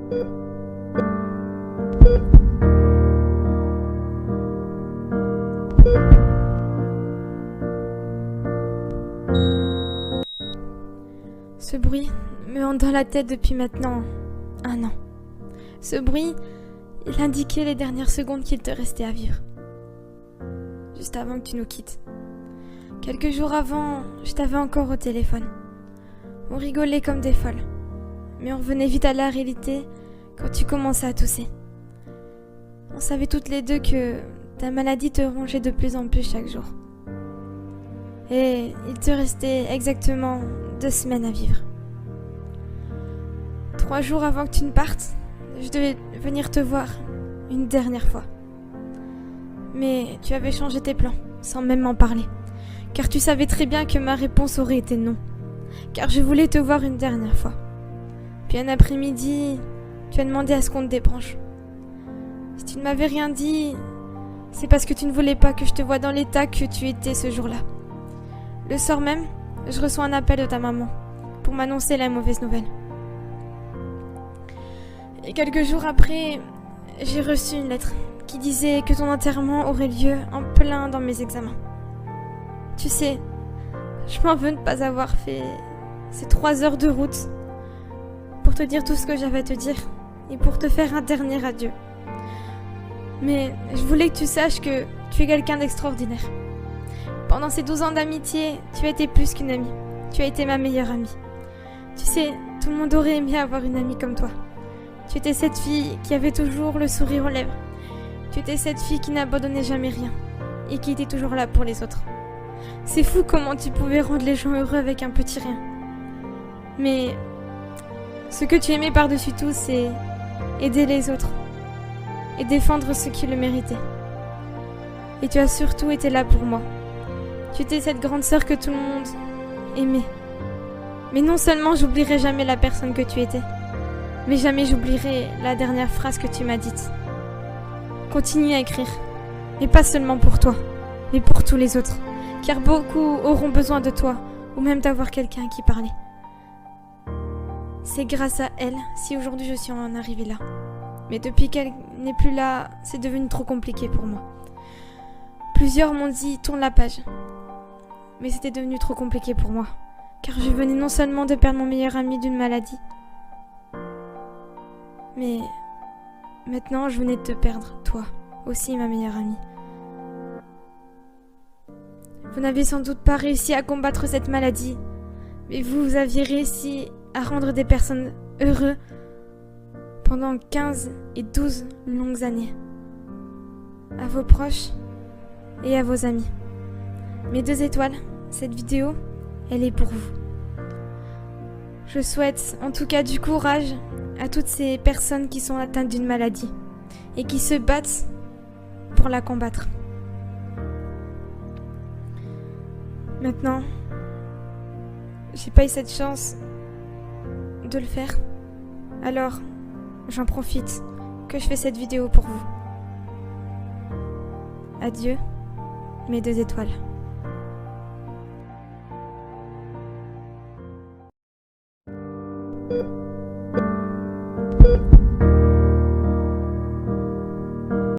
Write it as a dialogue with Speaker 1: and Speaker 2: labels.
Speaker 1: Ce bruit me hante dans la tête depuis maintenant 1 an. Ce bruit, il indiquait les dernières secondes qu'il te restait à vivre. Juste avant que tu nous quittes. Quelques jours avant, je t'avais encore au téléphone. On rigolait comme des folles. Mais on revenait vite à la réalité quand tu commençais à tousser. On savait toutes les deux que ta maladie te rongeait de plus en plus chaque jour. Et il te restait exactement 2 semaines à vivre. 3 jours avant que tu ne partes, je devais venir te voir une dernière fois. Mais tu avais changé tes plans, sans même m'en parler. Car tu savais très bien que ma réponse aurait été non. Car je voulais te voir une dernière fois. Puis un après-midi, tu as demandé à ce qu'on te débranche. Si tu ne m'avais rien dit, c'est parce que tu ne voulais pas que je te voie dans l'état que tu étais ce jour-là. Le soir même, je reçois un appel de ta maman pour m'annoncer la mauvaise nouvelle. Et quelques jours après, j'ai reçu une lettre qui disait que ton enterrement aurait lieu en plein dans mes examens. Tu sais, je m'en veux de ne pas avoir fait ces 3 heures de route pour te dire tout ce que j'avais à te dire et pour te faire un dernier adieu. Mais je voulais que tu saches que tu es quelqu'un d'extraordinaire. Pendant ces 12 ans d'amitié, tu as été plus qu'une amie. Tu as été ma meilleure amie. Tu sais, tout le monde aurait aimé avoir une amie comme toi. Tu étais cette fille qui avait toujours le sourire aux lèvres. Tu étais cette fille qui n'abandonnait jamais rien et qui était toujours là pour les autres. C'est fou comment tu pouvais rendre les gens heureux avec un petit rien. Mais ce que tu aimais par-dessus tout, c'est aider les autres et défendre ceux qui le méritaient. Et tu as surtout été là pour moi. Tu étais cette grande sœur que tout le monde aimait. Mais non seulement j'oublierai jamais la personne que tu étais, mais jamais j'oublierai la dernière phrase que tu m'as dite. Continue à écrire, mais pas seulement pour toi, mais pour tous les autres, car beaucoup auront besoin de toi, ou même d'avoir quelqu'un à qui parler. C'est grâce à elle si aujourd'hui je suis en arrivée là. Mais depuis qu'elle n'est plus là, c'est devenu trop compliqué pour moi. Plusieurs m'ont dit « tourne la page ». Mais c'était devenu trop compliqué pour moi, car je venais non seulement de perdre mon meilleur ami d'une maladie, mais maintenant je venais de te perdre, toi, aussi ma meilleure amie. Vous n'avez sans doute pas réussi à combattre cette maladie, mais vous aviez réussi à rendre des personnes heureuses pendant 15 et 12 longues années. À vos proches et à vos amis. Mes 2 étoiles, cette vidéo, elle est pour vous. Je souhaite en tout cas du courage à toutes ces personnes qui sont atteintes d'une maladie et qui se battent pour la combattre. Maintenant, j'ai pas eu cette chance de le faire, alors j'en profite que je fais cette vidéo pour vous. Adieu, mes 2 étoiles.